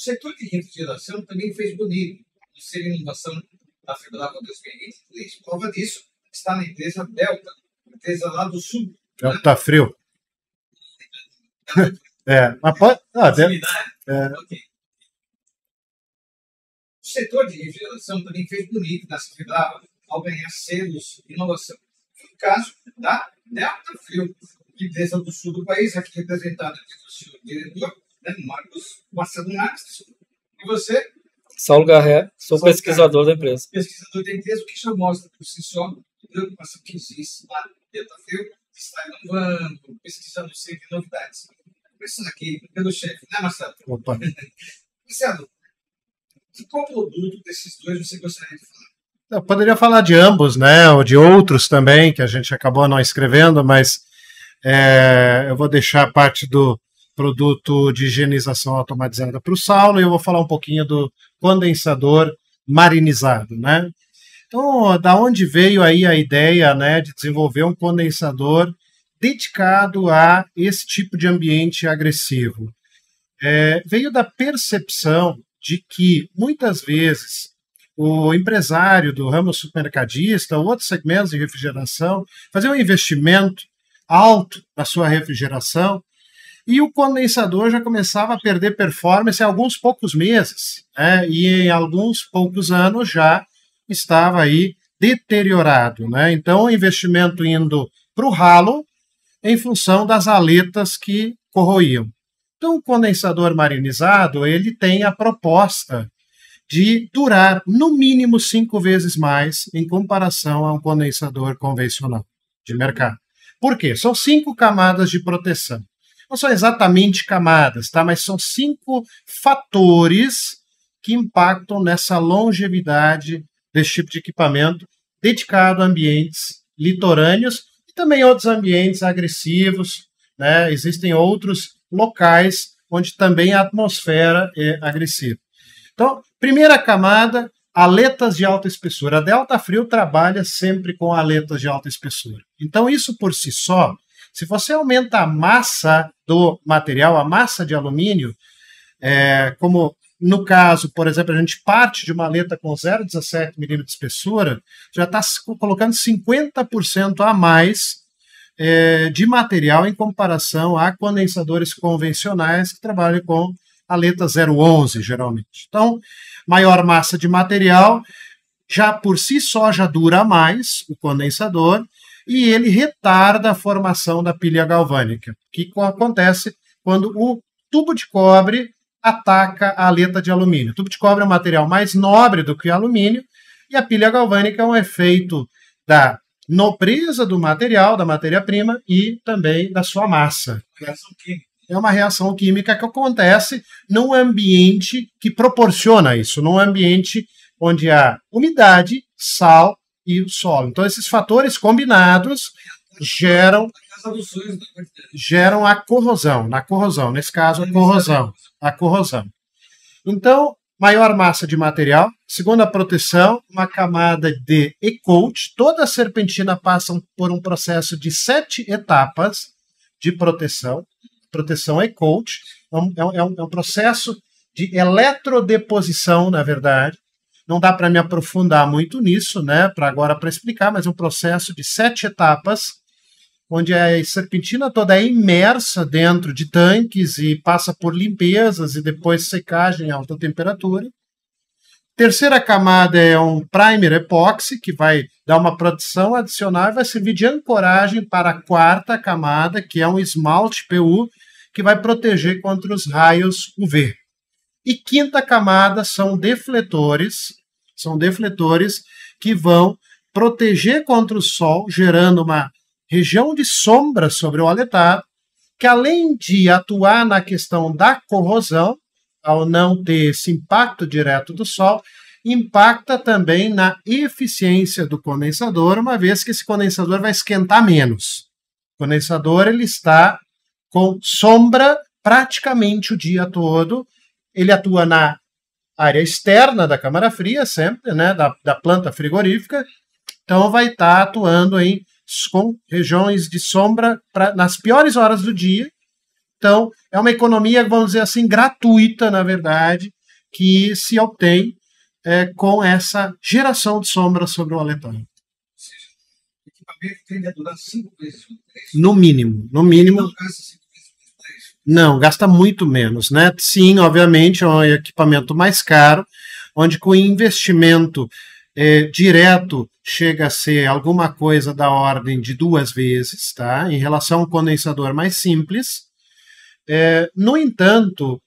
setor de refrigeração também fez bonito no ser inovação da Febrava 2023. Prova disso está na empresa Delta, empresa lá do sul. Delta Frio. Mas pode... Okay. O setor de refrigeração também fez bonito nessa Febrava ao ganhar selos de inovação. Foi o caso da Delta Frio, empresa do sul do país, aqui representada pelo senhor diretor, Marcos Macedo Marques. E você? Saulo Garré, sou pesquisador da empresa. Pesquisador da empresa, o que já mostra por si só a preocupação que existe lá no Delta Frio, que está inovando, pesquisando sempre novidades. Começando aqui pelo chefe, né, Marcelo? Opa! Marcelo, de qual produto desses dois você gostaria de falar? Eu poderia falar de ambos, né, ou de outros também, que a gente acabou não escrevendo, mas eu vou deixar a parte do produto de higienização automatizada para o Saulo e eu vou falar um pouquinho do condensador marinizado, né? Então, da onde veio aí a ideia, né, de desenvolver um condensador dedicado a esse tipo de ambiente agressivo? Veio da percepção de que, muitas vezes, o empresário do ramo supermercadista ou outros segmentos de refrigeração fazia um investimento alto na sua refrigeração e o condensador já começava a perder performance em alguns poucos meses, né? E em alguns poucos anos já estava aí deteriorado, né? Então o investimento indo para o ralo em função das aletas que corroíam. Então o condensador marinizado ele tem a proposta de durar no mínimo 5 vezes mais em comparação a um condensador convencional de mercado. Por quê? São 5 camadas de proteção. Não são exatamente camadas, tá? Mas são 5 fatores que impactam nessa longevidade desse tipo de equipamento dedicado a ambientes litorâneos e também outros ambientes agressivos, né? Existem outros locais onde também a atmosfera é agressiva. Então, primeira camada, aletas de alta espessura. A Delta Frio trabalha sempre com aletas de alta espessura. Então, isso por si só, se você aumenta a massa do material, a massa de alumínio, como no caso, por exemplo, a gente parte de uma aleta com 0,17 milímetros de espessura, já está colocando 50% a mais de material em comparação a condensadores convencionais que trabalham com aleta 0,11, geralmente. Então, maior massa de material, já por si só já dura mais o condensador, e ele retarda a formação da pilha galvânica, que acontece quando o tubo de cobre ataca a aleta de alumínio. O tubo de cobre é um material mais nobre do que o alumínio, e a pilha galvânica é um efeito da nobreza do material, da matéria-prima, e também da sua massa. É uma reação química que acontece num ambiente que proporciona isso, num ambiente onde há umidade, sal e o solo. Então, esses fatores combinados geram a corrosão. Na corrosão, nesse caso, a corrosão. Então, maior massa de material. Segunda proteção, uma camada de E-coat. Toda a serpentina passa por um processo de 7 etapas de proteção. Proteção E-coat. É um processo de eletrodeposição, na verdade. Não dá para me aprofundar muito nisso, né, para explicar, mas é um processo de 7 etapas, onde a serpentina toda é imersa dentro de tanques e passa por limpezas e depois secagem em alta temperatura. Terceira camada é um primer epóxi, que vai dar uma proteção adicional e vai servir de ancoragem para a quarta camada, que é um esmalte PU, que vai proteger contra os raios UV. E quinta camada são defletores que vão proteger contra o sol, gerando uma região de sombra sobre o aletado, que além de atuar na questão da corrosão, ao não ter esse impacto direto do sol, impacta também na eficiência do condensador, uma vez que esse condensador vai esquentar menos. O condensador ele está com sombra praticamente o dia todo. Ele atua na área externa da câmara fria, sempre, né, da planta frigorífica. Então, vai estar atuando com regiões de sombra nas piores horas do dia. Então, é uma economia, vamos dizer assim, gratuita, na verdade, que se obtém com essa geração de sombra sobre o aletado. Ou seja, o equipamento tende a durar 5 vezes mais. No mínimo. No mínimo. Não gasta 5 vezes mais. Não, gasta muito menos, né? Sim, obviamente, é um equipamento mais caro, onde com investimento direto chega a ser alguma coisa da ordem de 2 vezes, tá? Em relação a um condensador mais simples. No entanto,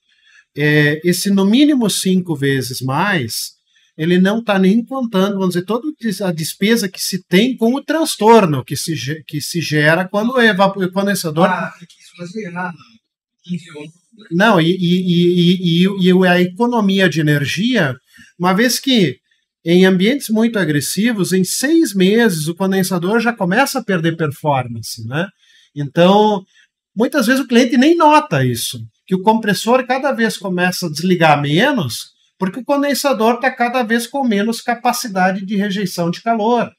esse no mínimo 5 vezes mais, ele não está nem contando, vamos dizer, toda a despesa que se tem com o transtorno que se gera quando o condensador... Porque isso vai gerar Não, e a economia de energia, uma vez que em ambientes muito agressivos, em 6 meses o condensador já começa a perder performance, né? Então, muitas vezes o cliente nem nota isso, que o compressor cada vez começa a desligar menos, porque o condensador está cada vez com menos capacidade de rejeição de calor.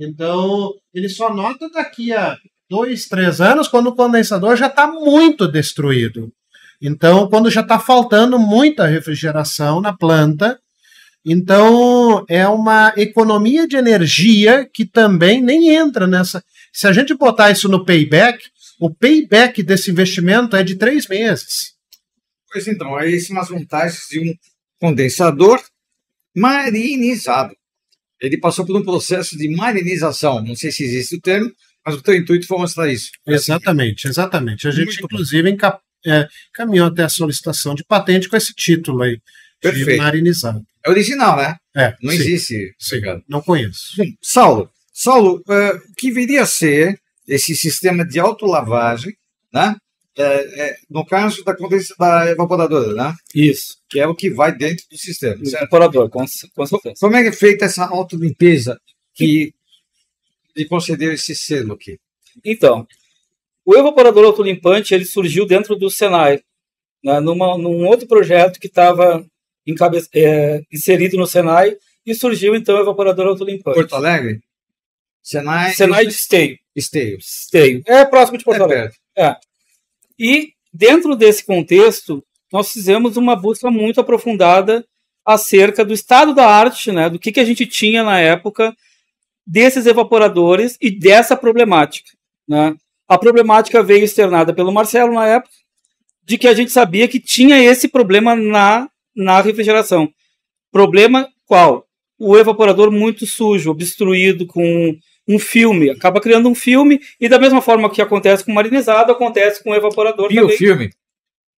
Então, ele só nota daqui a 2, 3 anos, quando o condensador já está muito destruído. Então, quando já está faltando muita refrigeração na planta. Então, é uma economia de energia que também nem entra nessa... Se a gente botar isso no payback, o payback desse investimento é de 3 meses. Pois então, aí são as vantagens de um condensador marinizado. Ele passou por um processo de marinização. Não sei se existe o termo, mas o teu intuito foi mostrar isso. Exatamente. A gente, inclusive, caminhou até a solicitação de patente com esse título aí, Perfeito. De marinizado. É original, né? Não sim, existe. Sim, não conheço. Bom, Saulo, o que viria a ser esse sistema de autolavagem, né? No caso da evaporadora, né? Isso. Que é o que vai dentro do sistema. O evaporador, com certeza. Como é que é feita essa autolimpeza que lhe concedeu esse selo aqui? Então, o evaporador autolimpante ele surgiu dentro do Senai, né, num outro projeto que estava inserido no Senai, e surgiu então o evaporador autolimpante. Porto Alegre? Senai de Esteio. Esteio. É próximo de Porto Alegre. E dentro desse contexto, nós fizemos uma busca muito aprofundada acerca do estado da arte, né, do que a gente tinha na época desses evaporadores e dessa problemática, né? A problemática veio externada pelo Marcelo na época, de que a gente sabia que tinha esse problema na refrigeração. Problema qual? O evaporador muito sujo, obstruído com um filme. Acaba criando um filme e da mesma forma que acontece com o marinizado, acontece com o evaporador biofilme.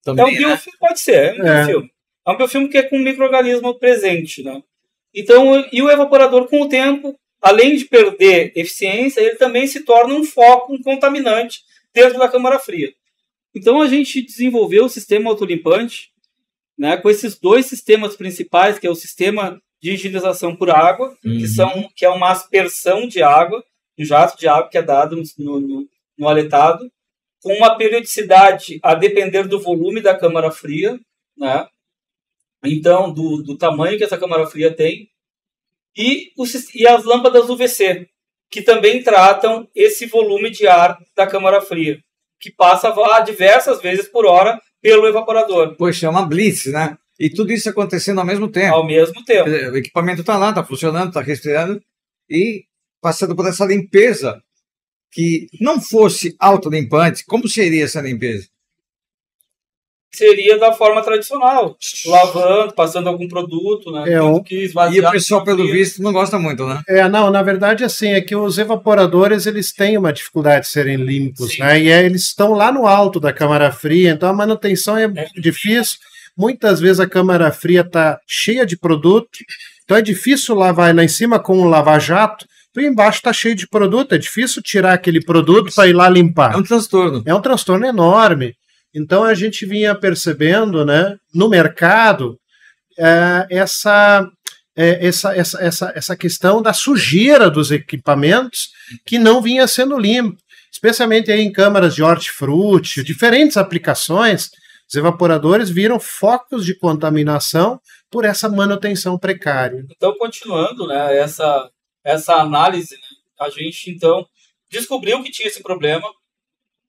Também. É um biofilme, pode ser. Biofilme. É um biofilme que é com um micro-organismo presente, né? Então, e o evaporador, com o tempo, além de perder eficiência, ele também se torna um foco, um contaminante dentro da câmara fria. Então, a gente desenvolveu o sistema autolimpante, né, com esses 2 sistemas principais, que é o sistema de higienização por água, que é uma aspersão de água, um jato de água que é dado no aletado, com uma periodicidade a depender do volume da câmara fria, né? Então, do tamanho que essa câmara fria tem, e as lâmpadas UVC, que também tratam esse volume de ar da câmara fria, que passa diversas vezes por hora pelo evaporador. Poxa, é uma blitz, né? E tudo isso acontecendo ao mesmo tempo. Ao mesmo tempo. O equipamento está lá, está funcionando, está respirando e passando por essa limpeza que não fosse autolimpante, como seria essa limpeza? Seria da forma tradicional, lavando, passando algum produto, né? E o pessoal, pelo visto, não gosta muito, né? Não, na verdade, assim, é que os evaporadores, eles têm uma dificuldade de serem limpos, sim, né? E eles estão lá no alto da câmara fria, então a manutenção é muito difícil. Muitas vezes a câmara fria está cheia de produto, então é difícil lavar lá em cima com um lava-jato, e embaixo está cheio de produto, é difícil tirar aquele produto para ir lá limpar. É um transtorno. É um transtorno enorme. Então a gente vinha percebendo, né, no mercado essa questão da sujeira dos equipamentos que não vinha sendo limpo, especialmente aí em câmaras de hortifruti, diferentes aplicações. Os evaporadores viram focos de contaminação por essa manutenção precária. Então, continuando, né, essa análise, né, a gente então descobriu que tinha esse problema,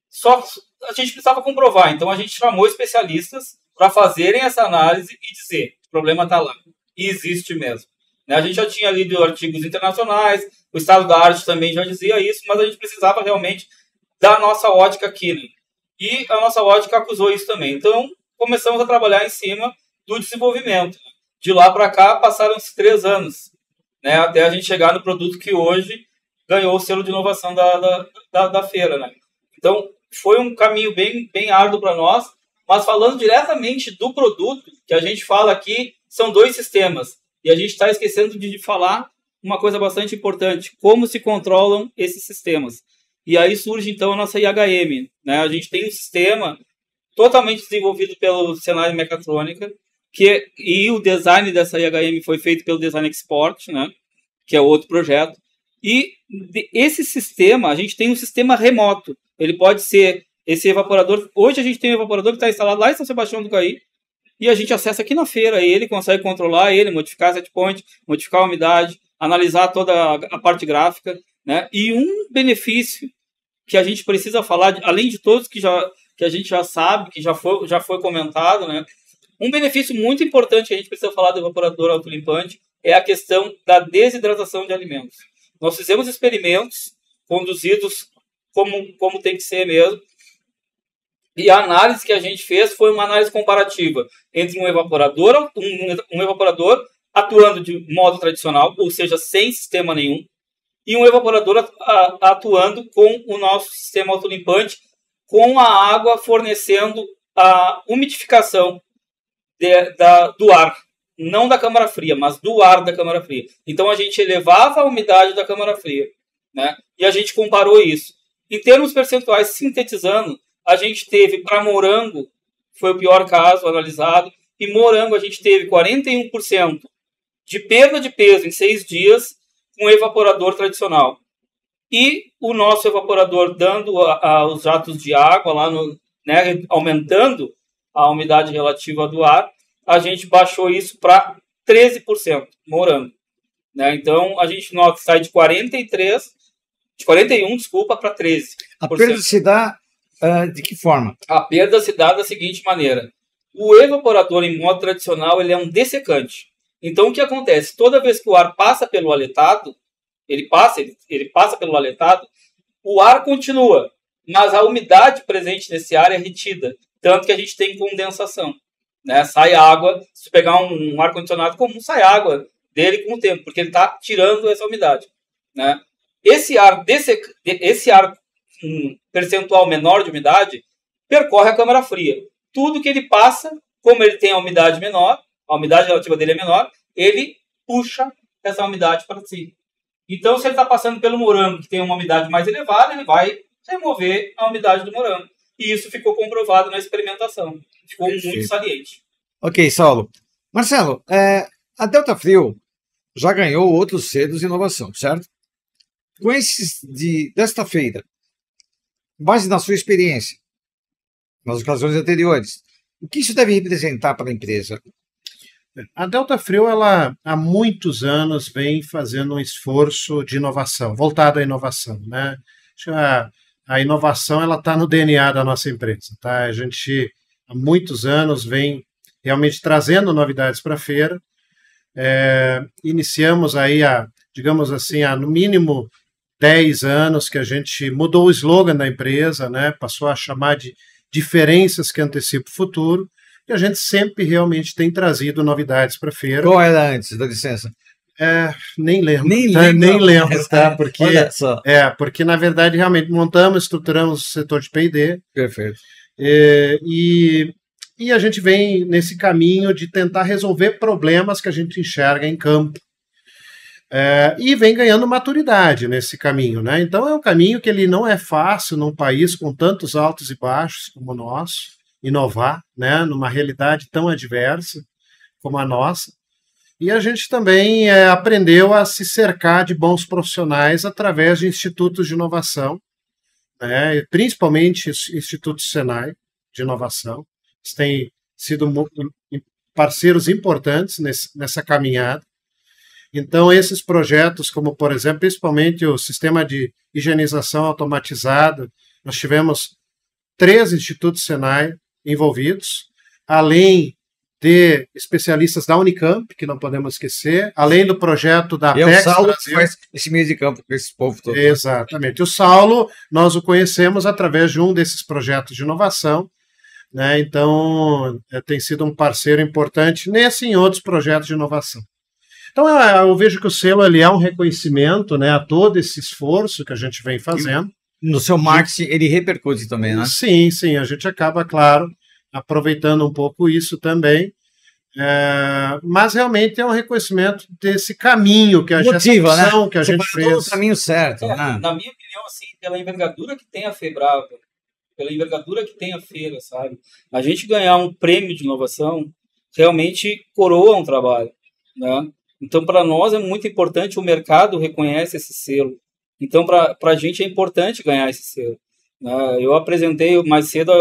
só a gente precisava comprovar. Então, a gente chamou especialistas para fazerem essa análise e dizer, problema está lá. E existe mesmo. Né? A gente já tinha lido artigos internacionais, o estado da arte também já dizia isso, mas a gente precisava realmente da nossa ótica aqui. Né? E a nossa ótica acusou isso também. Então, começamos a trabalhar em cima do desenvolvimento. De lá para cá, passaram-se 3 anos, né? Até a gente chegar no produto que hoje ganhou o selo de inovação da feira. Né? Então, foi um caminho bem árduo para nós, mas falando diretamente do produto, que a gente fala aqui, são 2 sistemas. E a gente está esquecendo de falar uma coisa bastante importante, como se controlam esses sistemas. E aí surge, então, a nossa IHM. Né? A gente tem um sistema totalmente desenvolvido pelo Senai Mecatrônica, e o design dessa IHM foi feito pelo Design Export, né? Que é outro projeto. E esse sistema, a gente tem um sistema remoto. Ele pode ser esse evaporador. Hoje a gente tem um evaporador que está instalado lá em São Sebastião do Caí, e a gente acessa aqui na feira. Ele consegue controlar ele, modificar a set point, modificar a umidade, analisar toda a parte gráfica. Né? E um benefício que a gente precisa falar, além de todos que a gente já sabe, que já foi comentado, né? Um benefício muito importante que a gente precisa falar do evaporador autolimpante é a questão da desidratação de alimentos. Nós fizemos experimentos conduzidos como tem que ser mesmo, e a análise que a gente fez foi uma análise comparativa entre um evaporador atuando de modo tradicional, ou seja, sem sistema nenhum, e um evaporador atuando com o nosso sistema autolimpante, com a água fornecendo a umidificação do ar, não da câmara fria, mas do ar da câmara fria. Então a gente elevava a umidade da câmara fria, né? E a gente comparou isso. Em termos percentuais, sintetizando, a gente teve para morango, foi o pior caso analisado, e morango a gente teve 41% de perda de peso em 6 dias com o evaporador tradicional. E o nosso evaporador dando os jatos de água lá né, aumentando a umidade relativa do ar, a gente baixou isso para 13%, morango. Né? Então, a gente nota que sai de 41, para 13%. A perda se dá de que forma? A perda se dá da seguinte maneira. O evaporador em modo tradicional ele é um dessecante. Então, o que acontece? Toda vez que o ar passa pelo aletado, ele passa pelo aletado, o ar continua, mas a umidade presente nesse ar é retida. Tanto que a gente tem condensação. Né? Sai água, se pegar um ar-condicionado comum, sai água dele com o tempo, porque ele está tirando essa umidade. Né? Esse ar percentual menor de umidade percorre a câmara fria. Tudo que ele passa, como ele tem a umidade menor, a umidade relativa dele é menor, ele puxa essa umidade para si. Então, se ele está passando pelo morango, que tem uma umidade mais elevada, ele vai remover a umidade do morango. E isso ficou comprovado na experimentação. Ficou muito saliente. Ok, Saulo. Marcelo, a Delta Frio já ganhou outros selos de inovação, certo? Com esses desta feira, com base na sua experiência, nas ocasiões anteriores, o que isso deve representar para a empresa? A Delta Frio, ela há muitos anos vem fazendo um esforço de inovação, voltado à inovação, né? A inovação ela está no DNA da nossa empresa, tá? A gente há muitos anos vem realmente trazendo novidades para a feira. Iniciamos aí digamos assim, há no mínimo 10 anos que a gente mudou o slogan da empresa, né? Passou a chamar de diferenças que antecipam o futuro, e a gente sempre realmente tem trazido novidades para a feira. Qual era antes, dá licença? Nem lembro. Nem lembro, tá? Porque, olha só. Porque, na verdade, realmente montamos, estruturamos o setor de P&D. Perfeito. E a gente vem nesse caminho de tentar resolver problemas que a gente enxerga em campo. E vem ganhando maturidade nesse caminho, né? Então é um caminho que ele não é fácil num país com tantos altos e baixos como o nosso, inovar, né? Numa realidade tão adversa como a nossa. E a gente também aprendeu a se cercar de bons profissionais através de institutos de inovação, né? Principalmente institutos Senai de inovação. Eles têm sido parceiros importantes nessa caminhada. Então, esses projetos, como, por exemplo, principalmente o sistema de higienização automatizado, nós tivemos 3 institutos Senai envolvidos, além de especialistas da Unicamp, que não podemos esquecer, além do projeto da E é o Apex Saulo que Brasil. faz esse meio de campo com esse povo todo. Exatamente. O Saulo, nós o conhecemos através de um desses projetos de inovação, né? Então, tem sido um parceiro importante nesse e em outros projetos de inovação. Então, eu vejo que o selo ele é um reconhecimento, né, a todo esse esforço que a gente vem fazendo. No seu marketing, ele repercute também, né? Sim, sim, a gente acaba, claro, aproveitando um pouco isso também. Mas realmente é um reconhecimento desse caminho que a Motiva, gestão né? que a Você gente vai todo fez. o caminho certo, né? Na minha opinião, assim, pela envergadura que tem a Febrava, pela envergadura que tem a feira, sabe? A gente ganhar um prêmio de inovação realmente coroa um trabalho, né? Então, para nós é muito importante, o mercado reconhece esse selo. Então, para a gente é importante ganhar esse selo, né? Eu apresentei, mais cedo,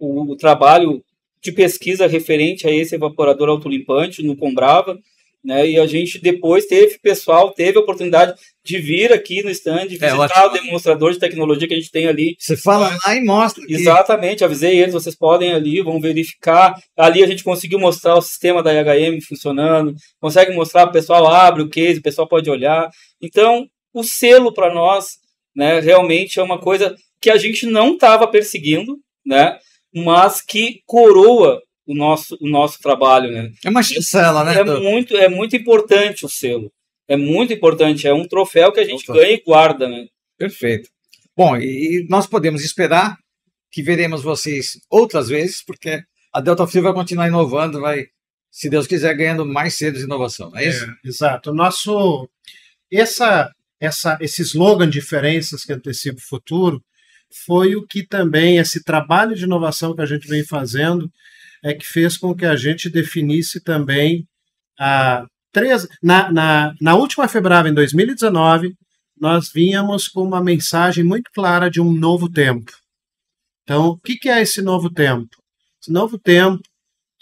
o trabalho de pesquisa referente a esse evaporador autolimpante no Combrava, né? E a gente depois teve a oportunidade de vir aqui no stand, visitar o demonstrador de tecnologia que a gente tem ali. Você fala lá e mostra. Exatamente, avisei eles, vocês podem ali, vão verificar. Ali a gente conseguiu mostrar o sistema da IHM funcionando, consegue mostrar, o pessoal abre o case, o pessoal pode olhar. Então, o selo para nós, né, realmente é uma coisa que a gente não estava perseguindo, né, mas que coroa o nosso trabalho, né? É uma chancela, né? É muito importante o selo. É muito importante. É um troféu que a gente ganha e guarda, né? Perfeito. Bom, e nós podemos esperar que veremos vocês outras vezes, porque a Delta Frio vai continuar inovando, vai, se Deus quiser, ganhando mais selos de inovação. É isso? Exato. Esse slogan diferenças que antecipa o futuro foi o que também, esse trabalho de inovação que a gente vem fazendo, que fez com que a gente definisse também na última Febrava, em 2019, nós vínhamos com uma mensagem muito clara de um novo tempo. Então, o que é esse novo tempo? Esse novo tempo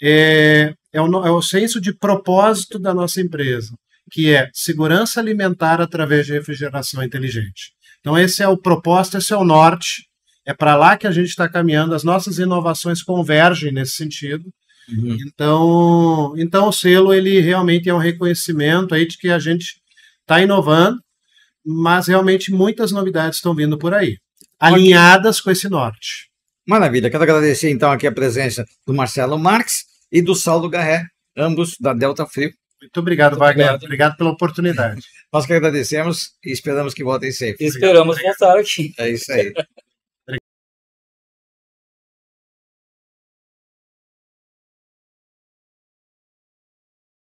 é o senso de propósito da nossa empresa, que é segurança alimentar através de refrigeração inteligente. Então, esse é o propósito, esse é o norte, é para lá que a gente está caminhando, as nossas inovações convergem nesse sentido. Uhum. Então, o selo ele realmente é um reconhecimento aí de que a gente está inovando, mas realmente muitas novidades estão vindo por aí, alinhadas com esse norte. Maravilha, quero agradecer então aqui a presença do Marcelo Marques e do Saulo Garré, ambos da Delta Frio. Muito obrigado, Wagner. Obrigado pela oportunidade. Nós que agradecemos e esperamos que voltem sempre. Esperamos voltar aqui. É isso aí.